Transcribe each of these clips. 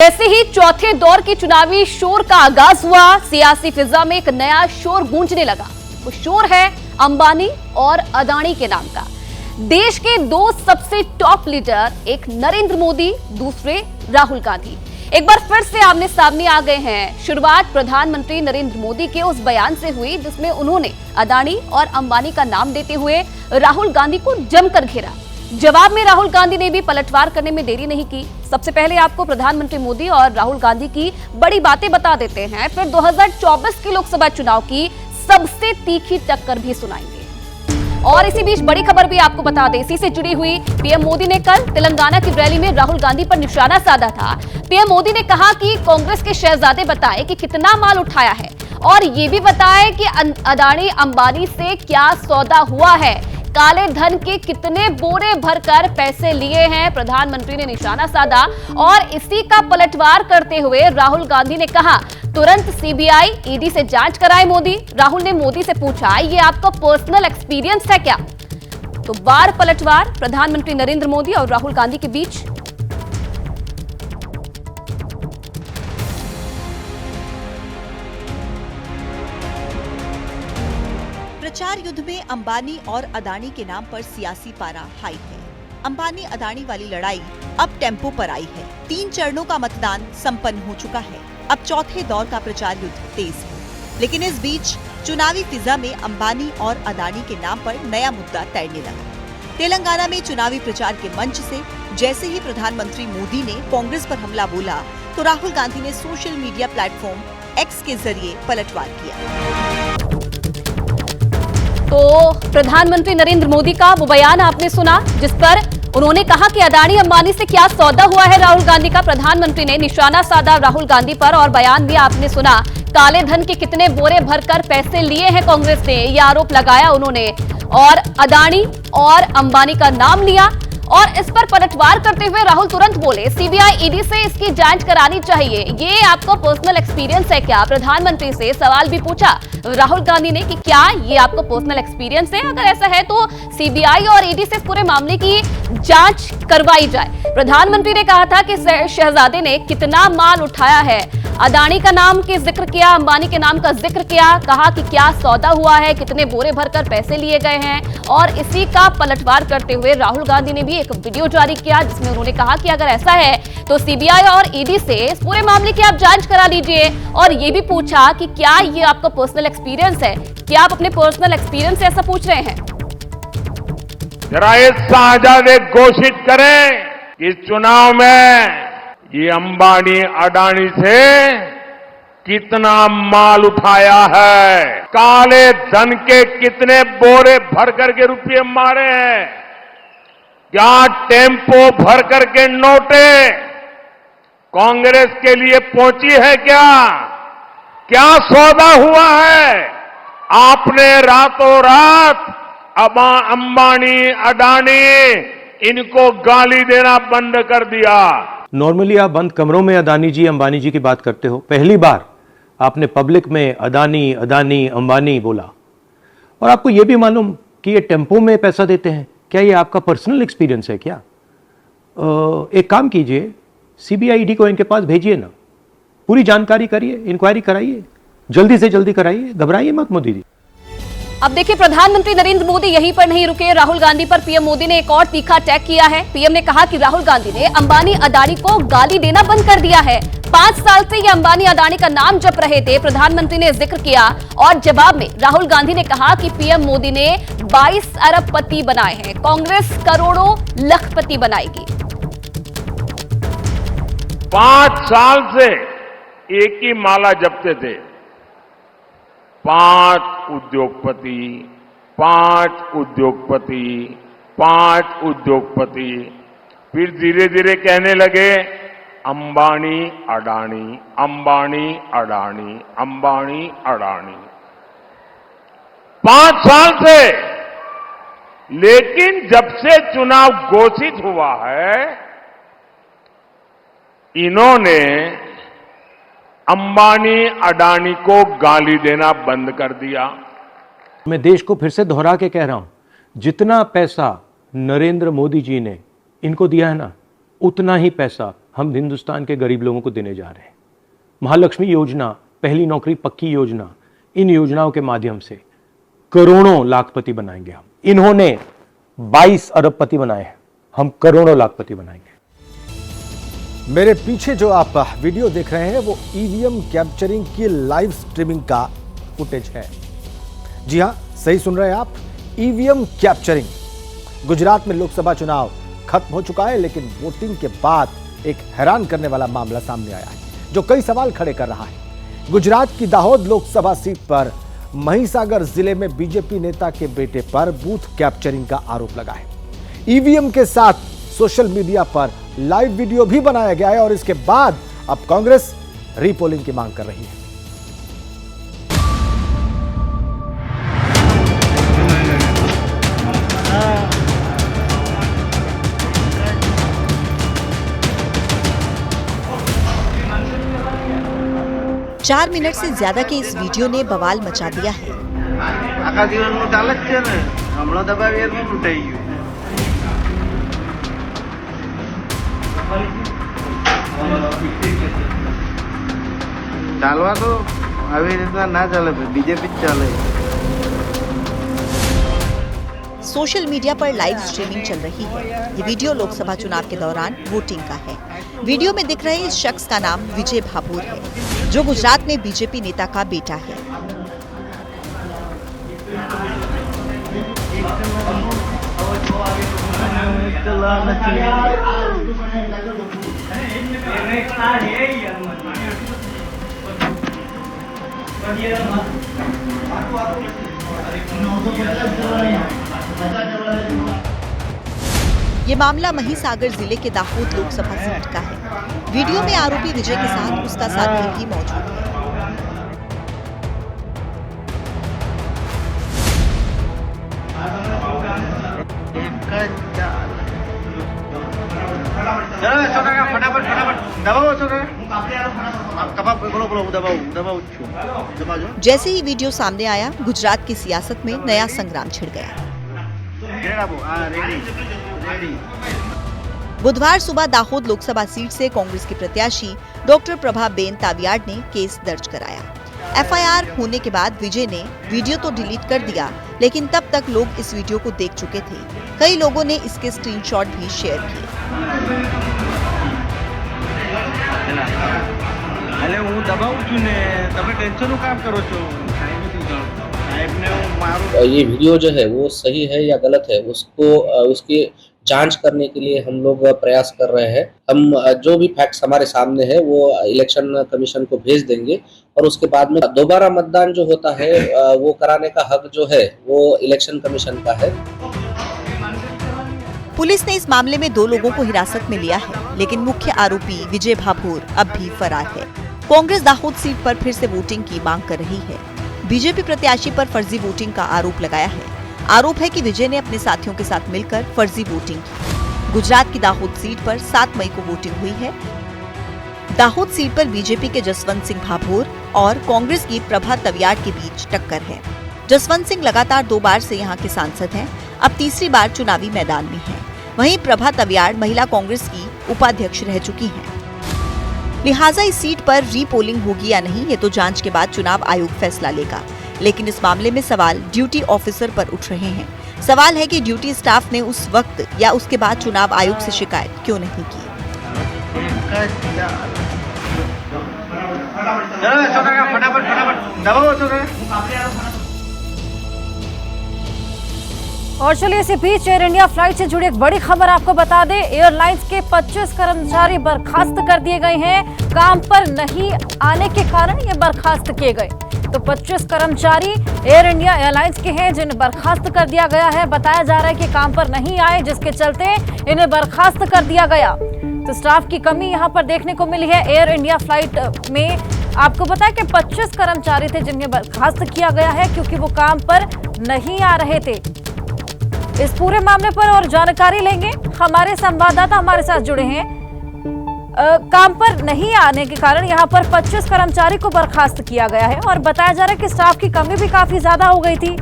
जैसे ही चौथे दौर के चुनावी शोर का आगाज हुआ, सियासी फिजा में एक नया शोर गूंजने लगा। वो शोर है अंबानी और अदानी के नाम का। देश के दो सबसे टॉप लीडर, एक नरेंद्र मोदी, दूसरे राहुल गांधी, एक बार फिर से आमने सामने आ गए हैं। शुरुआत प्रधानमंत्री नरेंद्र मोदी के उस बयान से हुई जिसमें उन्होंने अदानी और अंबानी का नाम देते हुए राहुल गांधी को जमकर घेरा। जवाब में राहुल गांधी ने भी पलटवार करने में देरी नहीं की। सबसे पहले आपको प्रधानमंत्री मोदी और राहुल गांधी की बड़ी बातें बता देते हैं, फिर 2024 के लोकसभा चुनाव की सबसे तीखी टक्कर भी सुनाएंगे। और इसी बीच बड़ी खबर भी आपको बता दें, इसी से जुड़ी हुई। पीएम मोदी ने कल तेलंगाना की रैली में राहुल गांधी पर निशाना साधा था। पीएम मोदी ने कहा कि कांग्रेस के शहजादे बताए कि कितना माल उठाया है और ये भी बताए कि अदानी अंबानी से क्या सौदा हुआ है, काले धन के कितने बोरे भरकर पैसे लिए हैं। प्रधानमंत्री ने निशाना साधा और इसी का पलटवार करते हुए राहुल गांधी ने कहा तुरंत सीबीआई ईडी से जांच कराए मोदी। राहुल ने मोदी से पूछा ये आपका पर्सनल एक्सपीरियंस है क्या? तो बार पलटवार प्रधानमंत्री नरेंद्र मोदी और राहुल गांधी के बीच। प्रचार युद्ध में अंबानी और अदानी के नाम पर सियासी पारा हाई है। अंबानी अदानी वाली लड़ाई अब टेम्पो पर आई है। 3 चरणों का मतदान संपन्न हो चुका है। अब चौथे दौर का प्रचार युद्ध तेज है। लेकिन इस बीच चुनावी फिजा में अंबानी और अदानी के नाम पर नया मुद्दा तैरने लगा। तेलंगाना में चुनावी प्रचार के मंच से जैसे ही प्रधानमंत्री मोदी ने कांग्रेस पर हमला बोला तो राहुल गांधी ने सोशल मीडिया प्लेटफॉर्म एक्स के जरिए पलटवार किया। तो प्रधानमंत्री नरेंद्र मोदी का वो बयान आपने सुना जिस पर उन्होंने कहा कि अदानी अंबानी से क्या सौदा हुआ है राहुल गांधी का। प्रधानमंत्री ने निशाना साधा राहुल गांधी पर और बयान भी आपने सुना। काले धन के कितने बोरे भरकर पैसे लिए हैं कांग्रेस ने, ये आरोप लगाया उन्होंने और अदानी और अंबानी का नाम लिया। और इस पर पलटवार करते हुए राहुल तुरंत बोले सीबीआई ईडी से इसकी जांच करानी चाहिए। ये आपको पर्सनल एक्सपीरियंस है क्या? प्रधानमंत्री से सवाल भी पूछा राहुल गांधी ने कि क्या ये आपको पर्सनल एक्सपीरियंस है? अगर ऐसा है तो सीबीआई और ईडी से इस पूरे मामले की जांच करवाई जाए। प्रधानमंत्री ने कहा था कि शहजादे ने कितना माल उठाया है, अदानी का नाम के जिक्र किया, अंबानी के नाम का जिक्र किया, कहा कि क्या सौदा हुआ है, कितने बोरे भरकर पैसे लिए गए हैं। और इसी का पलटवार करते हुए राहुल गांधी ने भी एक वीडियो जारी किया जिसमें उन्होंने कहा कि अगर ऐसा है तो सीबीआई और ईडी से इस पूरे मामले की आप जांच करा लीजिए। और ये भी पूछा कि क्या ये आपका पर्सनल एक्सपीरियंस है, क्या आप अपने पर्सनल एक्सपीरियंस से ऐसा पूछ रहे हैं? जरा ये शहजादे घोषित करें कि चुनाव में ये अंबानी अडानी से कितना माल उठाया है, काले धन के कितने बोरे भर करके रुपये मारे हैं, क्या टेम्पो भर करके नोटे कांग्रेस के लिए पहुंची है क्या सौदा हुआ है? आपने रातों रात अंबानी अडानी इनको गाली देना बंद कर दिया। नॉर्मली आप बंद कमरों में अदानी जी अंबानी जी की बात करते हो, पहली बार आपने पब्लिक में अदानी अदानी अंबानी बोला। और आपको यह भी मालूम कि ये टेम्पो में पैसा देते हैं, क्या ये आपका पर्सनल एक्सपीरियंस है क्या? एक काम कीजिए, सीबीआई ईडी को इनके पास भेजिए ना, पूरी जानकारी करिए, इंक्वायरी कराइए, जल्दी से जल्दी कराइए, घबराइए मत मोदी जी। अब देखिए प्रधानमंत्री नरेंद्र मोदी यहीं पर नहीं रुके। राहुल गांधी पर पीएम मोदी ने एक और तीखा अटैक किया है। पीएम ने कहा कि राहुल गांधी ने अंबानी अदानी को गाली देना बंद कर दिया है। 5 साल से ये अंबानी अदानी का नाम जप रहे थे, प्रधानमंत्री ने जिक्र किया। और जवाब में राहुल गांधी ने कहा कि पीएम मोदी ने 22 अरबपति बनाए हैं, कांग्रेस करोड़ों लखपति बनाएगी। 5 साल से एक ही माला जपते थे, 5 उद्योगपति, 5 उद्योगपति, 5 उद्योगपति। फिर धीरे धीरे कहने लगे अंबानी अडानी, अंबानी अडानी, अंबानी अडानी। 5 साल से। लेकिन जब से चुनाव घोषित हुआ है, इन्होंने अंबानी अडानी को गाली देना बंद कर दिया। मैं देश को फिर से दोहरा के कह रहा हूं, जितना पैसा नरेंद्र मोदी जी ने इनको दिया है ना, उतना ही पैसा हम हिंदुस्तान के गरीब लोगों को देने जा रहे हैं। महालक्ष्मी योजना, पहली नौकरी पक्की योजना, इन योजनाओं के माध्यम से करोड़ों लाखपति बनाएंगे हम। इन्होंने 22 अरबपति बनाए हैं, हम करोड़ों लाखपति बनाएंगे। मेरे पीछे जो आप वीडियो देख रहे हैं वो ईवीएम कैप्चरिंग की लाइव स्ट्रीमिंग का फुटेज है। जी हां, सही सुन रहे हैं आप, ईवीएम कैप्चरिंग। गुजरात में लोकसभा चुनाव खत्म हो चुका है, लेकिन वोटिंग के बाद एक हैरान करने वाला मामला सामने आया है जो कई सवाल खड़े कर रहा है। गुजरात की दाहोद लोकसभा सीट पर महिसागर जिले में बीजेपी नेता के बेटे पर बूथ कैप्चरिंग का आरोप लगा है। ईवीएम के साथ सोशल मीडिया पर लाइव वीडियो भी बनाया गया है और इसके बाद अब कांग्रेस रीपोलिंग की मांग कर रही है। चार मिनट से ज्यादा के इस वीडियो ने बवाल मचा दिया है। ચાલવા તો આવી રીતના ના ચાલે, બીજેપી જ ચાલે। सोशल मीडिया पर लाइव स्ट्रीमिंग चल रही है। ये वीडियो लोकसभा चुनाव के दौरान वोटिंग का है। वीडियो में दिख रहे इस शख्स का नाम विजय भाभोर है, जो गुजरात में बीजेपी नेता का बेटा है। ये मामला महिसागर जिले के दाहोद लोकसभा सीट का है। वीडियो में आरोपी विजय के साथ उसका साथी भी मौजूद है। जैसे ही वीडियो सामने आया, गुजरात की सियासत में नया संग्राम छिड़ गया। बुधवार सुबह दाहोद लोकसभा सीट से कांग्रेस की प्रत्याशी डॉक्टर प्रभाबेन तावियाड ने केस दर्ज कराया। एफआईआर होने के बाद विजय ने वीडियो तो डिलीट कर दिया, लेकिन तब तक लोग इस वीडियो को देख चुके थे। कई लोगों ने इसके स्क्रीनशॉट भी शेयर किए। ये वीडियो जो है वो सही है या गलत है, उसको उसकी जांच करने के लिए हम लोग प्रयास कर रहे हैं। हम जो भी फैक्ट्स हमारे सामने है वो इलेक्शन कमीशन को भेज देंगे और उसके बाद में दोबारा मतदान जो होता है वो कराने का हक जो है वो इलेक्शन कमीशन का है। पुलिस ने इस मामले में 2 लोगों को हिरासत में लिया है, लेकिन मुख्य आरोपी विजय भाभोर अब भी फरार है। कांग्रेस दाहोद सीट पर फिर से वोटिंग की मांग कर रही है। बीजेपी प्रत्याशी पर फर्जी वोटिंग का आरोप लगाया है। आरोप है कि विजय ने अपने साथियों के साथ मिलकर फर्जी वोटिंग की। गुजरात की दाहोद सीट पर 7 मई को वोटिंग हुई है। दाहोद सीट पर बीजेपी के जसवंत सिंह भाभोर और कांग्रेस की प्रभा तवियाड के बीच टक्कर है। जसवंत सिंह लगातार 2 बार से यहाँ के सांसद हैं, अब तीसरी बार चुनावी मैदान में हैं। वहीं प्रभा तवियाड महिला कांग्रेस की उपाध्यक्ष रह चुकी हैं। लिहाजा इस सीट पर रीपोलिंग होगी या नहीं, ये तो जांच के बाद चुनाव आयोग फैसला लेगा। लेकिन इस मामले में सवाल ड्यूटी ऑफिसर पर उठ रहे हैं। सवाल है कि ड्यूटी स्टाफ ने उस वक्त या उसके बाद चुनाव आयोग से शिकायत क्यों नहीं की। और चलिए इसी बीच एयर इंडिया फ्लाइट से जुड़ी एक बड़ी खबर आपको बता दें। एयरलाइंस के 25 कर्मचारी बर्खास्त कर दिए गए हैं। काम पर नहीं आने के कारण ये बर्खास्त किए गए। तो 25 कर्मचारी एयर इंडिया एयरलाइंस के हैं जिन्हें बर्खास्त कर दिया गया है। बताया जा रहा है कि काम पर नहीं आए, जिसके चलते इन्हें बर्खास्त कर दिया गया। तो स्टाफ की कमी यहाँ पर देखने को मिली है। एयर इंडिया फ्लाइट में आपको पता है कि 25 कर्मचारी थे जिन्हें बर्खास्त किया गया है क्योंकि वो काम पर नहीं आ रहे थे। इस पूरे मामले पर और जानकारी लेंगे, हमारे संवाददाता हमारे साथ जुड़े हैं। काम पर नहीं आने के कारण यहाँ पर 25 कर्मचारी को बर्खास्त किया गया है और बताया जा रहा है कि स्टाफ की कमी भी काफी ज्यादा हो गई थी।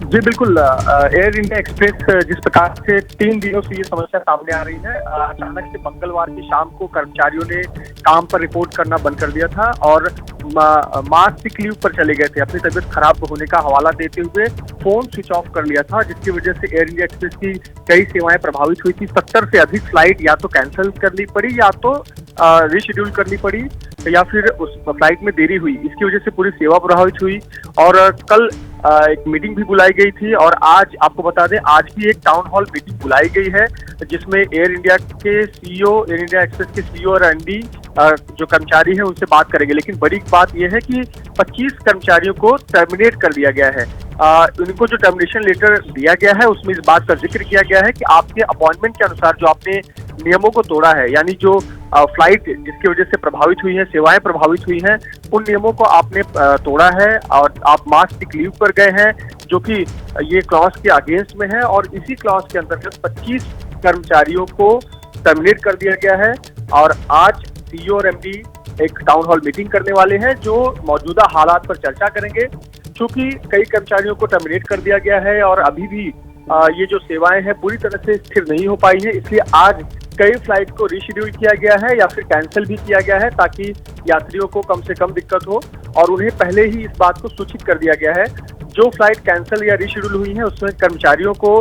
जी बिल्कुल, एयर इंडिया एक्सप्रेस जिस प्रकार से 3 दिनों से ये समस्या सामने आ रही है, अचानक से मंगलवार की शाम को कर्मचारियों ने काम पर रिपोर्ट करना बंद कर दिया था और मास सिक लीव पर चले गए थे। अपनी तबीयत खराब होने का हवाला देते हुए फोन स्विच ऑफ कर लिया था, जिसकी वजह से एयर इंडिया एक्सप्रेस की कई सेवाएं प्रभावित हुई थी। 70 से अधिक फ्लाइट या तो कैंसिल करनी पड़ी या तो रीशेड्यूल करनी पड़ी या फिर उस फ्लाइट में देरी हुई। इसकी वजह से पूरी सेवा प्रभावित हुई और कल एक मीटिंग भी बुलाई गई थी और आज आपको बता दें, आज भी एक टाउन हॉल मीटिंग बुलाई गई है जिसमें एयर इंडिया के सीईओ, एयर इंडिया एक्सप्रेस के सीईओ और एमडी जो कर्मचारी हैं उनसे बात करेंगे। लेकिन बड़ी बात यह है कि 25 कर्मचारियों को टर्मिनेट कर दिया गया है। उनको जो टर्मिनेशन लेटर दिया गया है उसमें इस बात का जिक्र किया गया है कि आपके अपॉइंटमेंट के अनुसार जो आपने नियमों को तोड़ा है, यानी जो फ्लाइट जिसकी वजह से प्रभावित हुई है, सेवाएं प्रभावित हुई हैं, उन नियमों को आपने तोड़ा है और आप मास सिक लीव पर गए हैं, जो कि ये क्लॉज के अगेंस्ट में है और इसी क्लॉज के अंतर्गत 25 कर्मचारियों को टर्मिनेट कर दिया गया है। और आज सीईओ और एमडी एक टाउन हॉल मीटिंग करने वाले हैं जो मौजूदा हालात पर चर्चा करेंगे। चूंकि कई कर्मचारियों को टर्मिनेट कर दिया गया है और अभी भी ये जो सेवाएं हैं पूरी तरह से स्थिर नहीं हो पाई है, इसलिए आज कई फ्लाइट को रीशेड्यूल किया गया है या फिर कैंसिल भी किया गया है ताकि यात्रियों को कम से कम दिक्कत हो और उन्हें पहले ही इस बात को सूचित कर दिया गया है। जो फ्लाइट कैंसिल या रीशेड्यूल हुई है उसमें कर्मचारियों को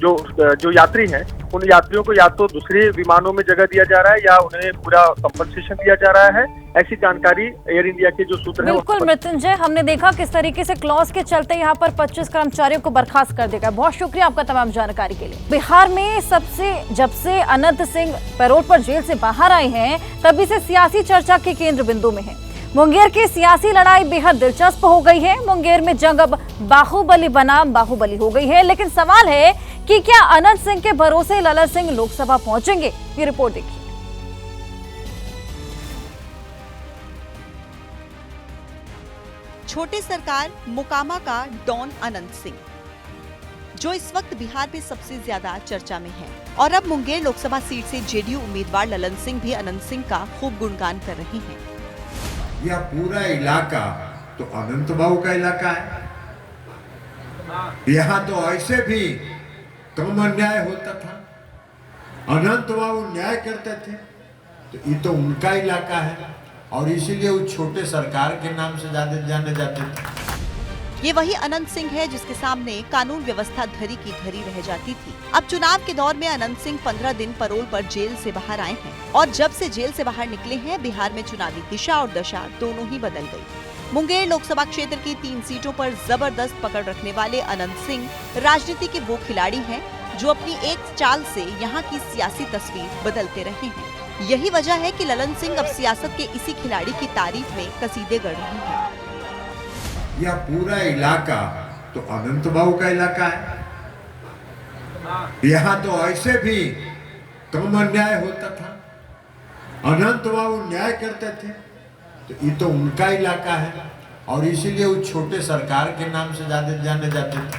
जो यात्री हैं उन यात्रियों को या तो दूसरे विमानों में जगह दिया जा रहा है या उन्हें पूरा कंपनसेशन दिया जा रहा है। ऐसी जानकारी एयर इंडिया के जो सूत्र हैं बिल्कुल मृत्युंजय, हमने देखा किस तरीके से क्लॉज के चलते यहाँ पर 25 कर्मचारियों को बर्खास्त कर दिया गया। बहुत शुक्रिया आपका तमाम जानकारी के लिए। बिहार में जब से अनंत सिंह पैरोल पर जेल से बाहर आए हैं तभी से सियासी चर्चा के केंद्र बिंदु में है। मुंगेर की सियासी लड़ाई बेहद दिलचस्प हो गई है। मुंगेर में जंग अब बाहुबली बनाम बाहुबली हो गई है, लेकिन सवाल है कि क्या अनंत सिंह के भरोसे ललन सिंह लोकसभा पहुंचेंगे? ये रिपोर्ट देखिए। छोटे सरकार मोकामा का डॉन अनंत सिंह, जो इस वक्त बिहार में सबसे ज्यादा चर्चा में है, और अब मुंगेर लोकसभा सीट से जेडीयू उम्मीदवार ललन सिंह भी अनंत सिंह का खूब गुणगान कर रहे हैं। यह पूरा इलाका तो अनंत बाबू का इलाका है। यहाँ तो ऐसे भी कम अन्याय होता था, अनंत बाबू न्याय करते थे, तो ये तो उनका इलाका है और इसीलिए वो छोटे सरकार के नाम से ज्यादा जाने जाते थे। ये वही अनंत सिंह है जिसके सामने कानून व्यवस्था धरी की धरी रह जाती थी। अब चुनाव के दौर में अनंत सिंह 15 दिन पैरोल पर जेल से बाहर आए हैं और जब से जेल से बाहर निकले हैं बिहार में चुनावी दिशा और दशा दोनों ही बदल गई। मुंगेर लोकसभा क्षेत्र की 3 सीटों पर जबरदस्त पकड़ रखने वाले अनंत सिंह राजनीति के वो खिलाड़ी हैं जो अपनी एक चाल से यहाँ की सियासी तस्वीर बदलते रहे हैं। यही वजह है कि ललन सिंह अब सियासत के इसी खिलाड़ी की तारीफ में कसीदे गढ़ रहे हैं। यह पूरा इलाका तो अनंत बाबू का इलाका है। यहाँ तो ऐसे भी कम अन्याय होता था, अनंत बाबू न्याय करते थे, तो ये तो उनका इलाका है और इसीलिए वो छोटे सरकार के नाम से ज्यादा जाने जाते थे।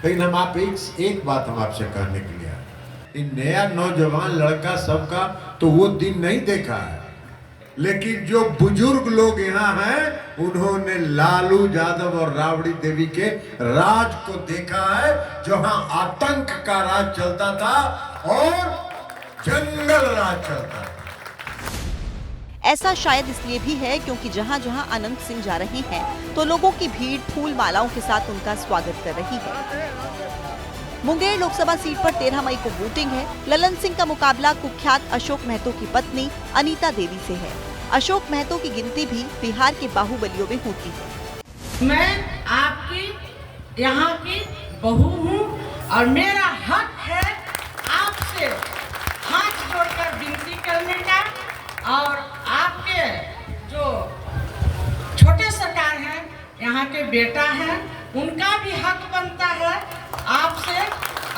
लेकिन हम आप एक बात हम आपसे कहने के लिए, इन नया नौजवान लड़का सबका तो वो दिन नहीं देखा है, लेकिन जो बुजुर्ग लोग यहाँ हैं उन्होंने लालू यादव और राबड़ी देवी के राज को देखा है, जहां आतंक का राज चलता था और जंगल राज चलता था। ऐसा शायद इसलिए भी है क्योंकि जहां जहां अनंत सिंह जा रहे हैं तो लोगों की भीड़ फूल मालाओं के साथ उनका स्वागत कर रही है। मुंगेर लोकसभा सीट पर 13 मई को वोटिंग है। ललन सिंह का मुकाबला कुख्यात अशोक महतो की पत्नी अनीता देवी से है। अशोक महतो की गिनती भी बिहार के बाहुबलियों में होती है। मैं आपकी यहाँ की बहू हूँ और मेरा हक है आपसे हाथ जोड़कर विनती करने का, और आपके जो छोटे सरकार हैं यहाँ के बेटा हैं उनका भी हक बनता है आपसे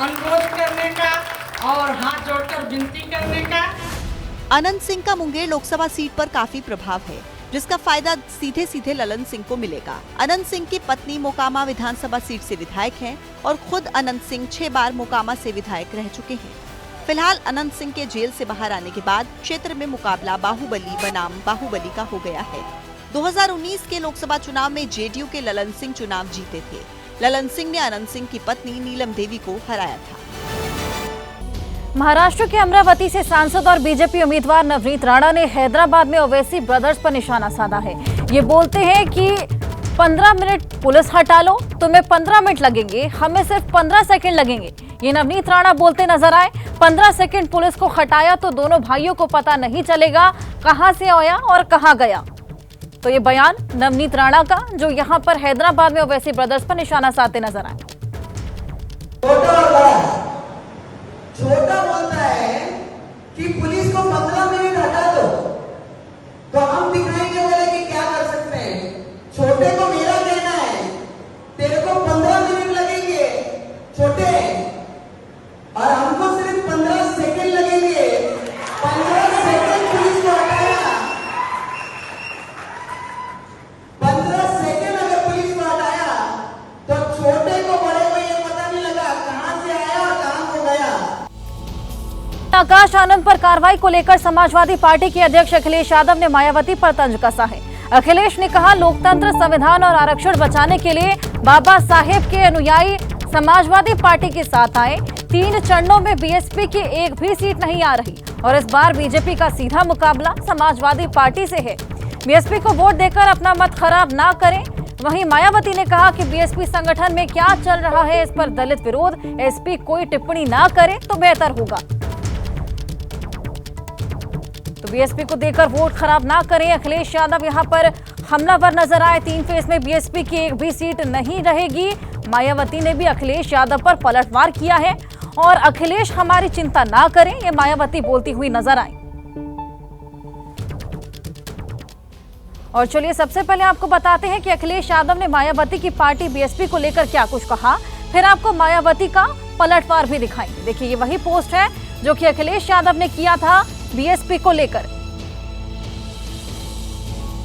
अनुरोध करने का और हाथ जोड़कर विनती करने का। अनंत सिंह का मुंगेर लोकसभा सीट पर काफी प्रभाव है, जिसका फायदा सीधे सीधे ललन सिंह को मिलेगा। अनंत सिंह की पत्नी मोकामा विधानसभा सीट से विधायक हैं और खुद अनंत सिंह 6 बार मोकामा से विधायक रह चुके हैं। फिलहाल अनंत सिंह के जेल से बाहर आने के बाद क्षेत्र में मुकाबला बाहुबली बनाम बाहुबली का हो गया है। 2019 के लोकसभा चुनाव में जेडीयू के ललन सिंह चुनाव जीते थे। ललन सिंह ने अनंत सिंह की पत्नी नीलम देवी को हराया था। महाराष्ट्र के अमरावती से सांसद और बीजेपी उम्मीदवार नवनीत राणा ने हैदराबाद में ओवैसी ब्रदर्स पर निशाना साधा है। ये बोलते हैं कि 15 मिनट पुलिस हटा लो, तुम्हें 15 मिनट लगेंगे, हमें सिर्फ 15 सेकंड लगेंगे। ये नवनीत राणा बोलते नजर आए। 15 सेकंड पुलिस को हटाया तो दोनों भाइयों को पता नहीं चलेगा कहां से आया और कहां गया। तो ये बयान नवनीत राणा का, जो यहां पर हैदराबाद में ओवैसी ब्रदर्स पर निशाना साधते नजर आए। छोटा बोलता है कि पुलिस को 15 मिनट हटा दो, तो हम दिखाएंगे बोले कि क्या कर सकते हैं। छोटे को मेरा कहना है तेरे को 15 मिनट लगेंगे छोटे, और हमको सिर्फ 15 सेकंड लगेंगे। 15 सेकंड पुलिस को हटाया, 15 सेकंड अगर पुलिस को हटाया तो छोटे को बड़े को ये पता नहीं लगा कहां से आया और कहां को गया। आकाश आनंद पर कार्रवाई को लेकर समाजवादी पार्टी के अध्यक्ष अखिलेश यादव ने मायावती पर तंज कसा है। अखिलेश ने कहा, लोकतंत्र, संविधान और आरक्षण बचाने के लिए बाबा साहेब के अनुयायी समाजवादी पार्टी के साथ आए। 3 चरणों में बीएसपी की एक भी सीट नहीं आ रही और इस बार बीजेपी का सीधा मुकाबला समाजवादी पार्टी से है। बीएसपी को वोट देकर अपना मत खराब ना करें। वहीं मायावती ने कहा कि बीएसपी संगठन में क्या चल रहा है, इस पर दलित विरोध एसपी कोई टिप्पणी ना करे तो बेहतर होगा। तो बीएसपी को देकर वोट खराब ना करें। अखिलेश यादव यहां पर हमलावर नजर आए। 3 फेज में बीएसपी की एक भी सीट नहीं रहेगी। मायावती ने भी अखिलेश यादव पर पलटवार किया है और अखिलेश हमारी चिंता ना करें, ये मायावती बोलती हुई नजर आई। और चलिए सबसे पहले आपको बताते हैं कि अखिलेश यादव ने मायावती की पार्टी बीएसपी को लेकर क्या कुछ कहा, फिर आपको मायावती का पलटवार भी दिखाएंगे। देखिए, ये वही पोस्ट है जो कि अखिलेश यादव ने किया था बीएसपी को लेकर।